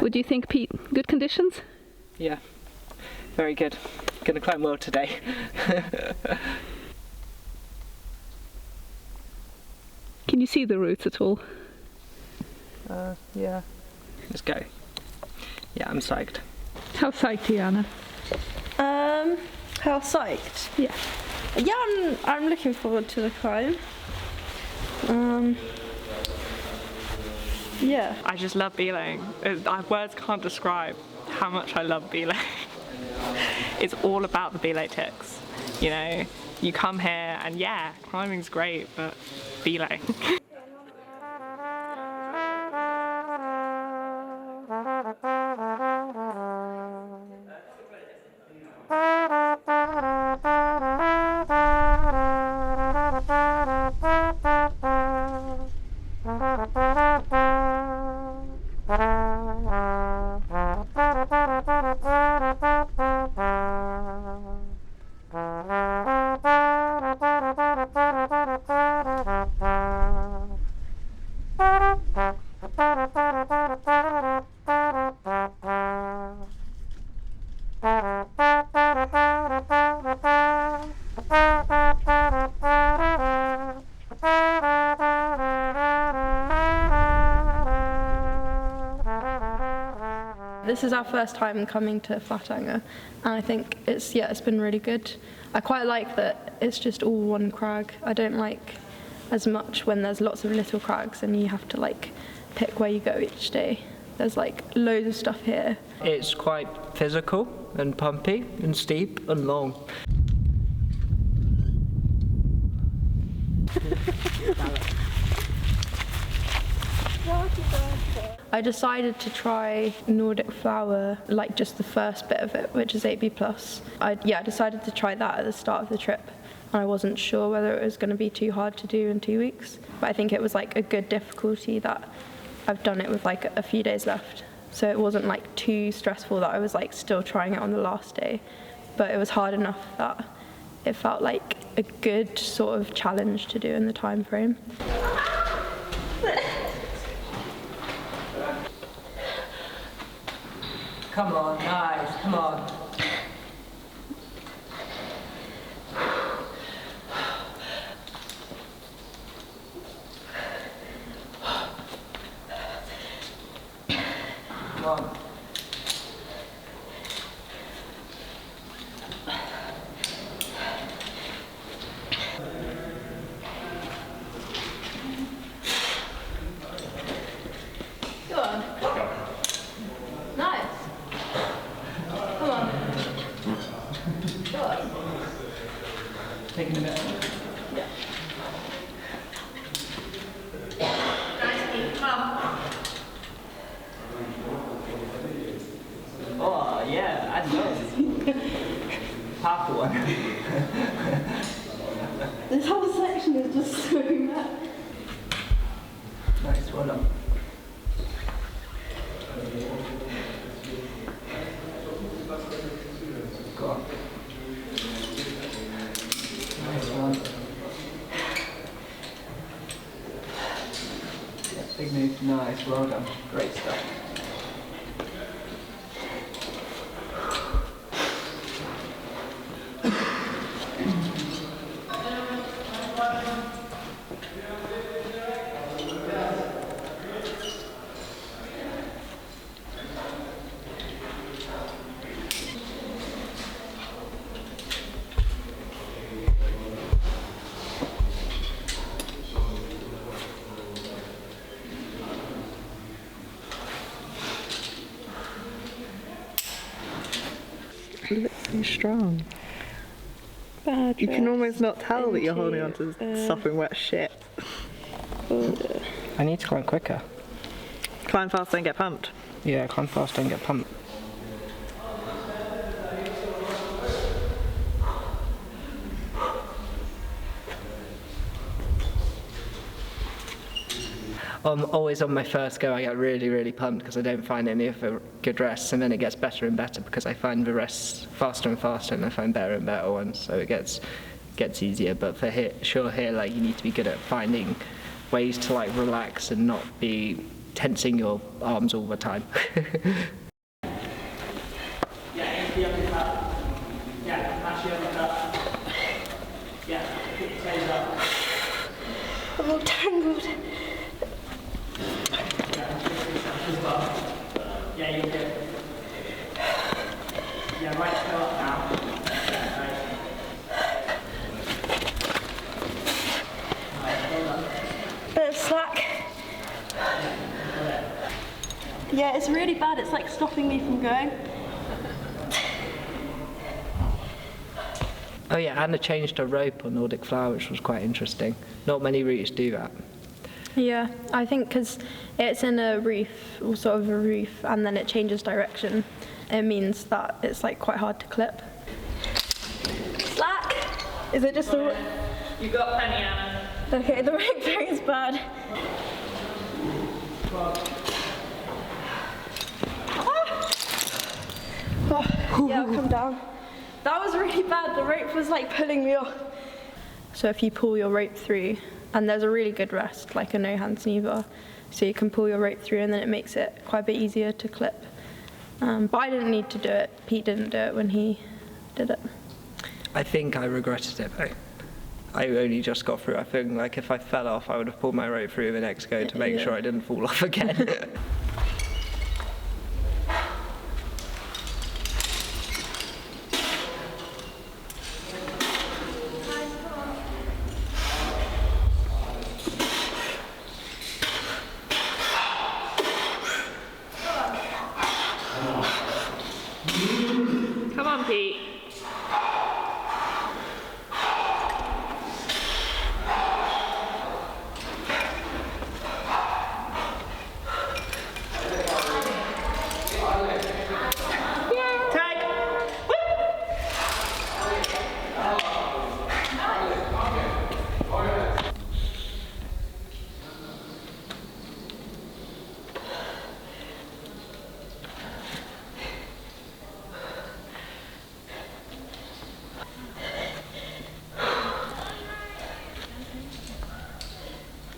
Would you think, Pete, good conditions? Yeah, very good. Gonna climb well today. Can you see the routes at all? Yeah. Let's go. Yeah, I'm psyched. How psyched are you, Anna? How psyched? Yeah. Yeah, I'm looking forward to the climb. Yeah. I just love belaying. Words can't describe how much I love belaying. It's all about the belay ticks. You know, you come here and yeah, climbing's great, but belaying. This is our first time coming to Flatanger, and I think it's been really good. I quite like that it's just all one crag. I don't like as much when there's lots of little crags and you have to like pick where you go each day. There's like loads of stuff here. It's quite physical and pumpy and steep and long. I decided to try Nordic flower, like just the first bit of it, which is 8B+. I decided to try that at the start of the trip, and I wasn't sure whether it was going to be too hard to do in 2 weeks. But I think it was like a good difficulty that I've done it with like a few days left. So it wasn't like too stressful that I was like still trying it on the last day. But it was hard enough that it felt like a good sort of challenge to do in the time frame. Come on, guys, come on. Come on. Go on. Nice. Come on. Go on. Taking a minute. Yeah. Nice, Pete. Come on. Oh, yeah, I know. Half one. This whole section is just so mad. Nice, well done. Go on. Nice one. Yeah, big move, nice, well done. Great stuff. You look so strong. Bad You can dress almost not tell that you're holding into, onto sopping wet shit. I need to climb quicker. Climb fast, don't get pumped. Yeah, climb fast, don't get pumped. Always on my first go I get really, really pumped because I don't find any of the good rests, and then it gets better and better because I find the rests faster and faster and I find better and better ones, so it gets easier. But for here, like you need to be good at finding ways to like relax and not be tensing your arms all the time. Yeah, into the uppercut. Yeah, mash the uppercut. Yeah, keep your toes up. I'm all tangled. Yeah, you're good. Yeah, right toe up now. Yeah, right. Bit of slack. Yeah, it's really bad. It's like stopping me from going. Oh yeah, Anna changed her rope on Nordic Flower, which was quite interesting. Not many routes do that. Yeah, I think because it's in a reef, or sort of a reef, and then it changes direction. It means that it's like quite hard to clip. Slack! Is it just the... You got plenty, Anna. Okay, the rope thing is bad. Oh, yeah, I'll come down. That was really bad. The rope was like pulling me off. So if you pull your rope through, and there's a really good rest, like a no hands neither, so you can pull your rope through and then it makes it quite a bit easier to clip. But I didn't need to do it. Pete didn't do it when he did it. I think I regretted it though. I only just got through. I think like if I fell off, I would have pulled my rope through the next go to make sure I didn't fall off again. Come on, Pete.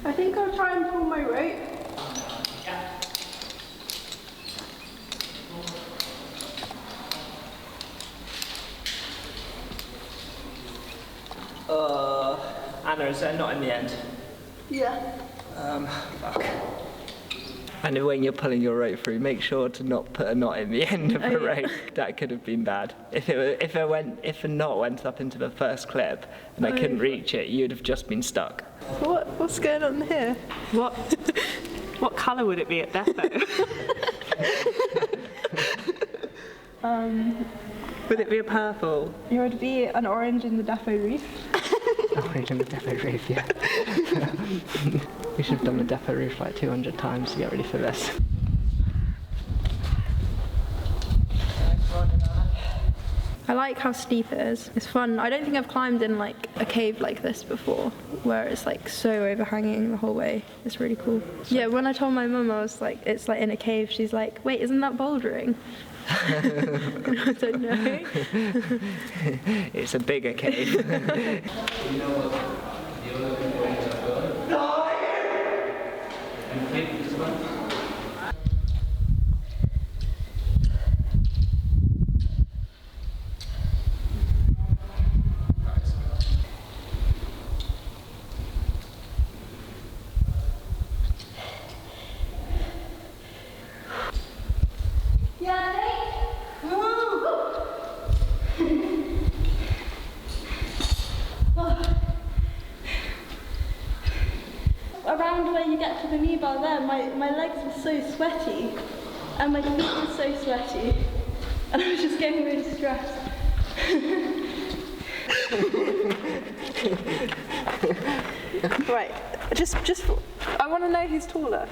I think I'll try and pull my rope. Anna, is that not in the end? Yeah. Fuck. And when you're pulling your rope through, make sure to not put a knot in the end of the rope. That could have been bad. If a knot went up into the first clip and I couldn't reach it, you'd have just been stuck. What's going on here? What colour would it be at Defo? Would it be a purple? It would be an orange in the Defo reef. Orange in the depot roof, yeah. We should have done the depot roof like 200 times to get ready for this. I like how steep it is. It's fun. I don't think I've climbed in like a cave like this before, where it's like so overhanging the whole way. It's really cool. Yeah, when I told my mum I was like, it's like in a cave, she's like, wait, isn't that bouldering? I don't know. It's a bigger cave. Around where you get to the knee bar there, my legs were so sweaty and my feet were so sweaty and I was just getting really stressed. Right, just I want to know who's taller.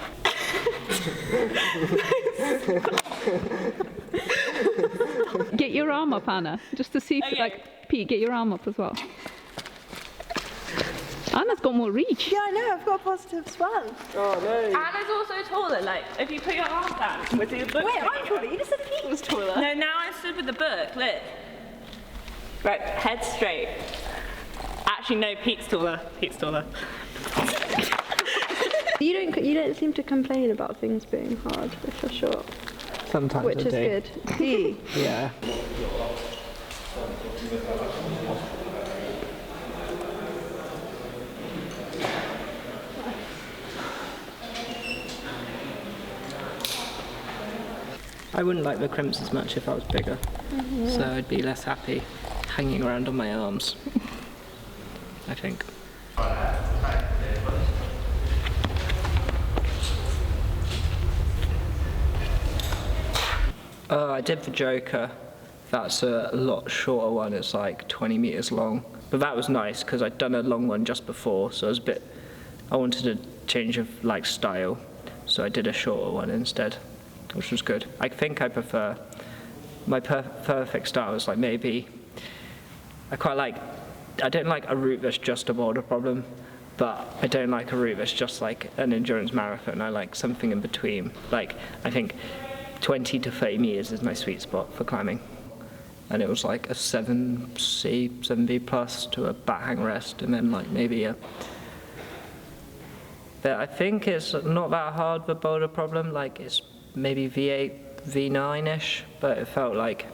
Get your arm up, Anna, just to see if, Okay. like, Pete, get your arm up as well. Anna's got more reach. Yeah, I know, I've got a positive swell. Anna's also taller, like, if you put your arm down with your book. Wait, I'm taller. You just said Pete was taller. No, now I stood with the book, look. Right, head straight. Actually, no, Pete's taller. Pete's taller. You don't seem to complain about things being hard if you're short, Sometimes which I is do. good. Do you? Yeah. I wouldn't like the crimps as much if I was bigger, so I'd be less happy hanging around on my arms, I think. I did the Joker. That's a lot shorter one. It's like 20 meters long. But that was nice because I'd done a long one just before, so I wanted a change of like style, so I did a shorter one instead, which was good. I think I prefer my perfect style is like maybe I don't like a route that's just a boulder problem, but I don't like a route that's just like an endurance marathon. I like something in between. Like I think 20 to 30 meters is my sweet spot for climbing. And it was like a 7C, 7B plus to a back hang rest, and then like maybe but I think it's not that hard, the boulder problem. Like it's maybe V8, V9-ish, but it felt like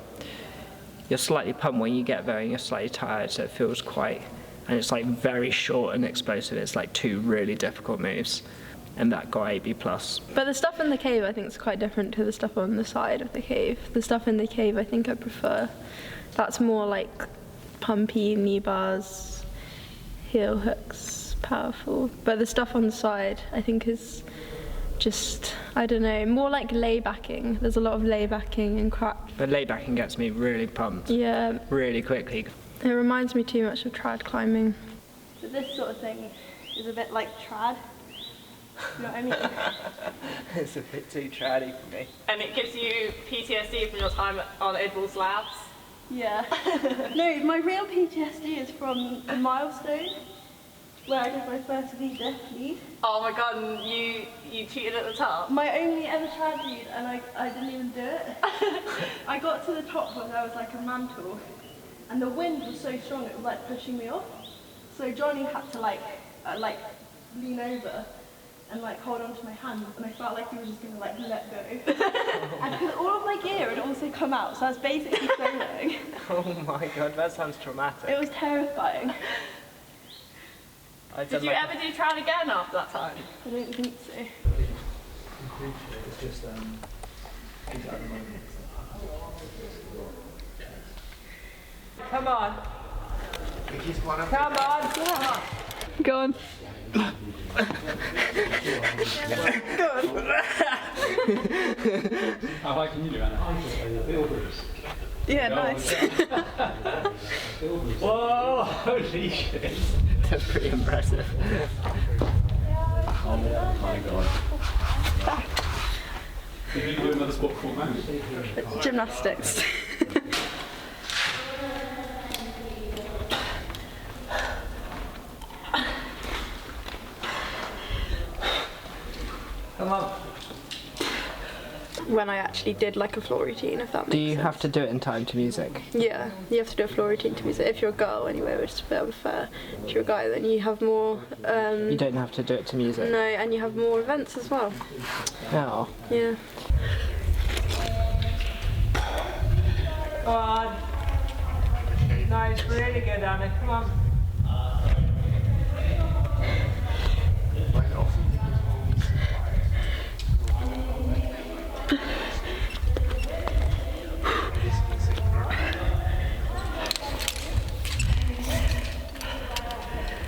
you're slightly pumped when you get there and you're slightly tired, so it feels quite, and it's like very short and explosive. It's like 2 really difficult moves, and that got 8B plus. But the stuff in the cave I think is quite different to the stuff on the side of the cave. The stuff in the cave I think I prefer. That's more like pumpy, knee bars, heel hooks, powerful. But the stuff on the side I think is just, I don't know, more like laybacking. There's a lot of laybacking and crap. But laybacking gets me really pumped. Yeah. Really quickly. It reminds me too much of trad climbing. So this sort of thing is a bit like trad. You know what I mean? It's a bit too traddy for me. And it gives you PTSD from your time on Idle's labs. Yeah. No, my real PTSD is from the milestone where I did my first lead. Oh my god, and you cheated at the top? My only ever trad lead, and I didn't even do it. I got to the top where there was like a mantle, and the wind was so strong it was like pushing me off. So Johnny had to like lean over and like hold on to my hands, and I felt like he was just gonna like let go. And because all of my gear had also come out, so I was basically soloing. Oh my god, that sounds traumatic. It was terrifying. Did you ever do trad again after that time? I don't think so. It's just Come on. Come on. Come on. Go on. How high can you do, Anna? Yeah, nice. Whoa, holy shit. That's pretty impressive. Oh my god. You're going to do another sport called man? Gymnastics. Come on. When I actually did like a floor routine, if that makes sense. Do you have to do it in time to music? Yeah, you have to do a floor routine to music. If you're a girl anyway, which is a bit unfair. If you're a guy then you have more... You don't have to do it to music? No, and you have more events as well. Oh. Yeah. Come on. Nice, really good, Anna. Come on.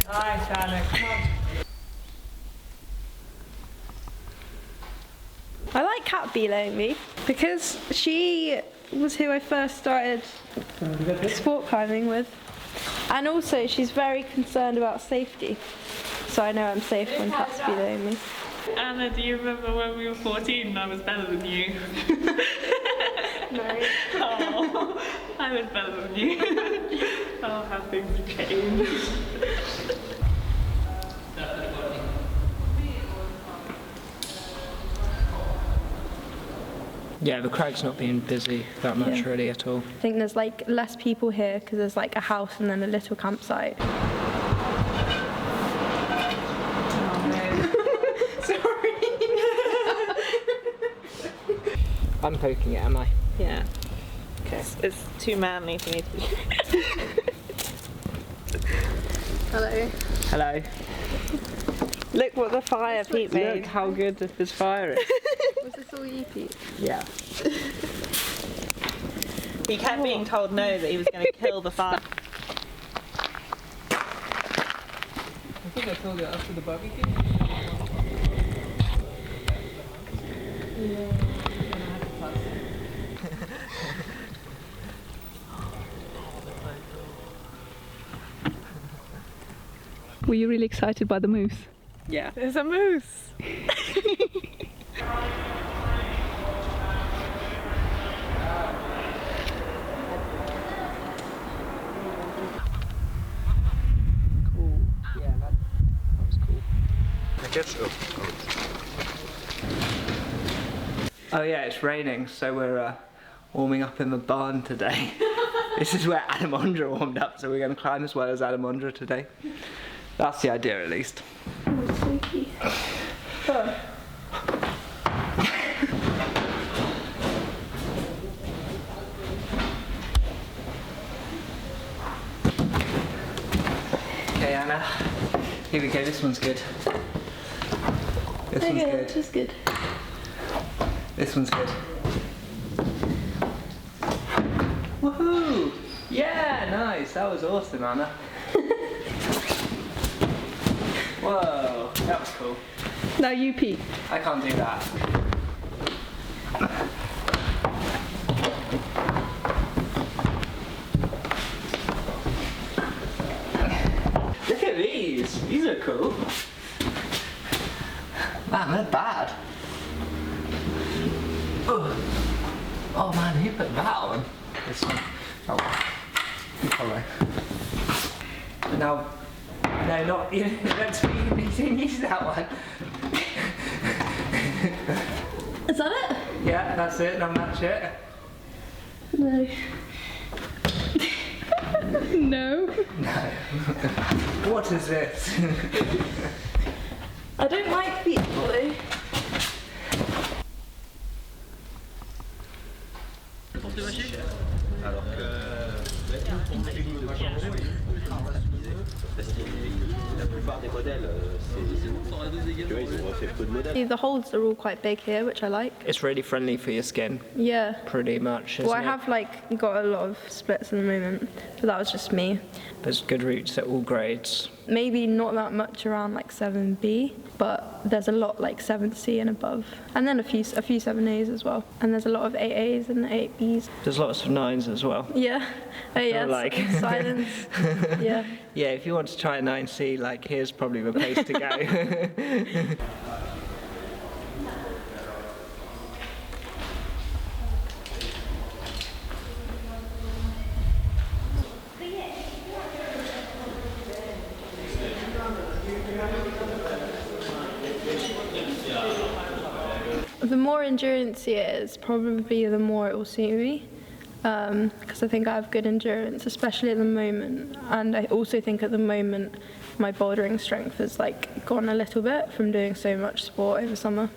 Nice, Anna. Come on. I like Kat belaying me because she was who I first started sport climbing with, and also she's very concerned about safety, so I know I'm safe when Kat's belaying me. Anna, do you remember when we were 14 and I was better than you? No. Oh, I was better than you. Oh, how things have changed. Yeah, the crag's not been busy that much Yeah. really at all. I think there's like less people here because there's like a house and then a little campsite. So I'm poking it, am I? Yeah. Okay. It's too manly for me to do. Hello. Hello. Look what the fire Pete made. Look how good this fire is. Was this all you, Pete? Yeah. He kept being told no, that he was going to kill the fire. I think I told you after the barbecue. Were you really excited by the moose? Yeah. There's a moose. Cool. Yeah, that was cool. I guess so. Oh yeah, it's raining, so we're warming up in the barn today. This is where Adamondra warmed up, so we're going to climb as well as Adamondra today. That's the idea, at least. Okay, Anna. Here we go. This one's good. This one's good. This is good. This one's good. Woohoo! Yeah, nice. That was awesome, Anna. Whoa, that was cool. Now you, Pete. I can't do that. Look at these. These are cool. Man, they're bad. Oh man, who put that on? This one. Oh, you follow. Now, no, not you. Let's be use that one. Is that it? Yeah, that's it. Now match it. No. No. No. What is this? I don't like people though. Alors que la plupart des modèles, tu vois, ils ont refait peu de modèles. The holds are all quite big here, which I like. It's really friendly for your skin, Yeah. pretty much. Isn't Well, I it? have got a lot of splits in the moment, but that was just me. There's good routes at all grades. Maybe not that much around 7B, but there's a lot 7C and above, and then a few 7As as well. And there's a lot of 8As and 8Bs. There's lots of 9s as well. Yeah. Oh yes. like. Silence. Yeah. Yeah, if you want to try a 9C, here's probably the place to go. The more endurance it is, probably the more it will suit me. Because I think I have good endurance, especially at the moment. And I also think at the moment my bouldering strength has gone a little bit from doing so much sport over summer.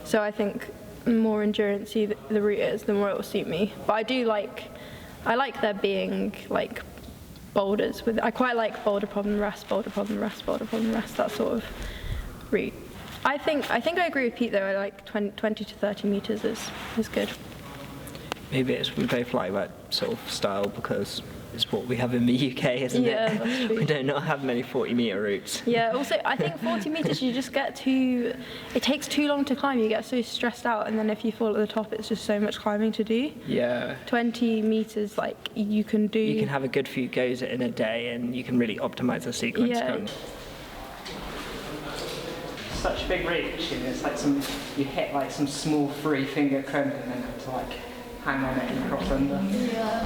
So I think the more endurance-y the route is, the more it will suit me. But I like there being boulders with. I quite like boulder problem rest, boulder problem rest, boulder problem rest, that sort of route. I think I agree with Pete though. I like 20 to 30 meters is good. Maybe we both like that sort of style because it's what we have in the UK, isn't Yeah, it? that's true. We do not have many 40-meter routes. Yeah, also I think 40 meters you just get it takes too long to climb, you get so stressed out, and then if you fall at the top it's just so much climbing to do. Yeah. 20 meters you can do. You can have a good few goes in a day and you can really optimize the sequence. Yeah. Can't you? Such a big reach, and it's you hit some small 3-finger crimp and then have to hang on it and cross under. Yeah.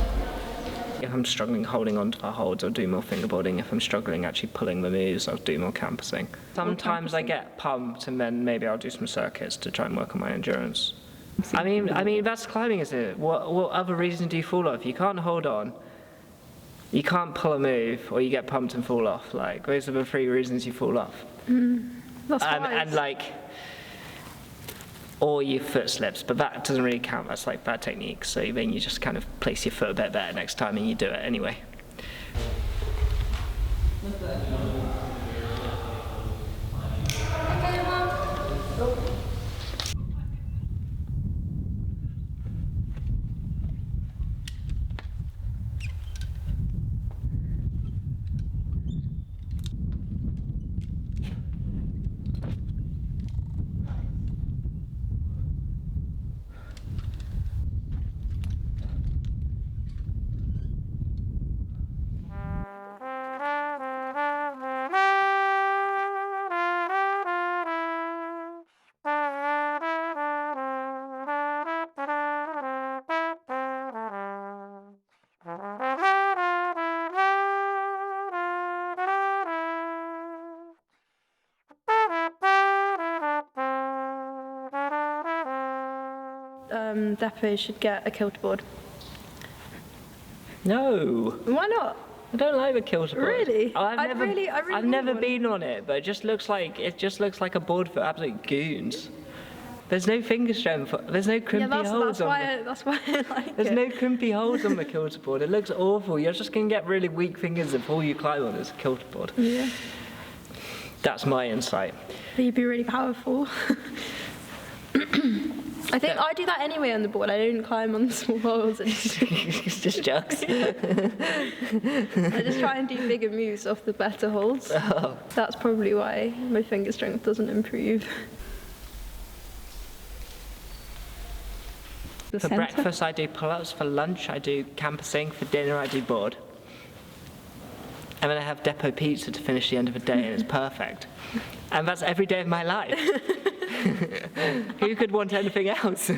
If I'm struggling holding on to the holds, I'll do more fingerboarding. If I'm struggling actually pulling the moves, I'll do more campusing. Sometimes I get pumped and then maybe I'll do some circuits to try and work on my endurance. I mean that's climbing, isn't it? What other reason do you fall off? You can't hold on, you can't pull a move, or you get pumped and fall off. Those are the 3 reasons you fall off. That's wise. And or your foot slips, but that doesn't really count. That's like bad technique. So then you just kind of place your foot a bit better next time and you do it anyway. Definitely should get a kilter board. No, Why not? I don't like the kilter board. Really? Oh, I've I really I've want never one. been on it, but it just looks like a board for absolute goons. There's no finger strength. There's no crimpy Yeah, holes on it. that's why I like There's it. no crimpy holes on the kilter board. It looks awful. You're just going to get really weak fingers if all you climb on is a kilter board. Yeah. That's my insight. But you'd be really powerful. I think I do that anyway on the board. I don't climb on the small holes. It's just jokes. I just try and do bigger moves off the better holes. Oh. That's probably why my finger strength doesn't improve. The For centre. breakfast, I do pull-ups. For lunch, I do campusing. For dinner, I do board. And then I have depot pizza to finish the end of the day, and it's perfect. And that's every day of my life. Who could want anything else?